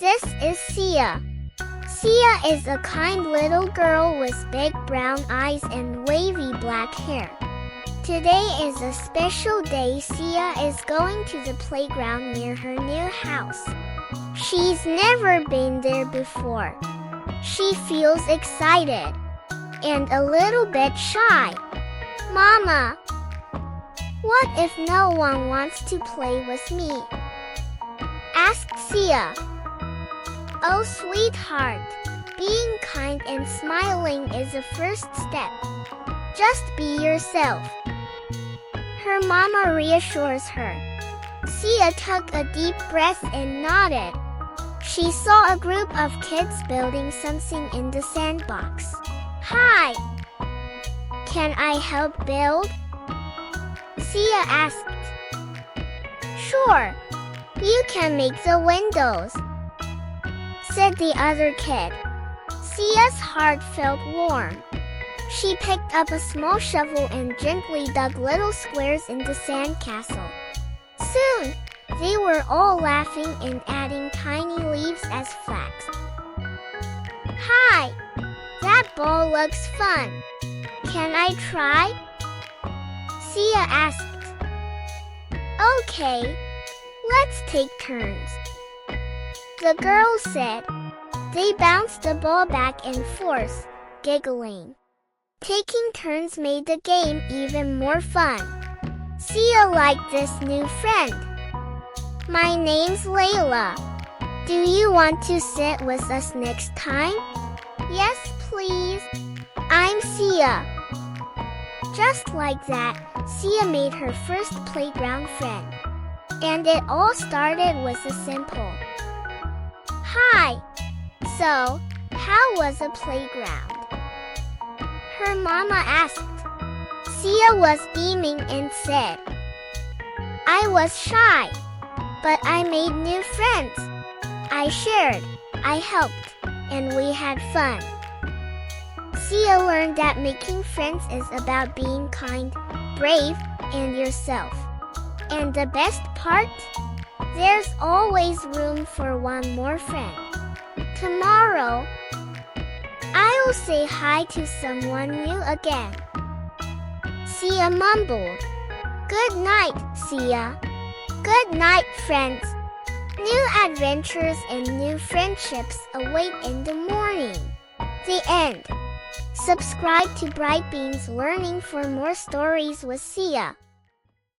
This is Sia. Sia is a kind little girl with big brown eyes and wavy black hair. Today is a special day. Sia is going to the playground near her new house. She's never been there before. She feels excited and a little bit shy. Mama, what if no one wants to play with me? Asked Sia. Oh, sweetheart, being kind and smiling is the first step. Just be yourself. Her mama reassures her. Sia took a deep breath and nodded. She saw a group of kids building something in the sandbox. Hi! Can I help build? Sia asked. Sure, you can make the windows, said the other kid. Sia's heart felt warm. She picked up a small shovel and gently dug little squares in the sandcastle. Soon, they were all laughing and adding tiny leaves as flags. Hi! That ball looks fun. Can I try? Sia asked. Okay, let's take turns, the girls said. They bounced the ball back and forth, giggling. Taking turns made the game even more fun. Sia liked this new friend. My name's Layla. Do you want to sit with us next time? Yes, please. I'm Sia. Just like that, Sia made her first playground friend. And it all started with a simple hi. So, how was the playground? Her mama asked. Sia was beaming and said, I was shy, but I made new friends. I shared, I helped, and we had fun. Sia learned that making friends is about being kind, brave, and yourself. And the best part? There's always room for one more friend. Tomorrow, I'll say hi to someone new again. Sia mumbled. Good night, Sia. Good night, friends. New adventures and new friendships await in the morning. The end. Subscribe to Bright Beans Learning for more stories with Sia.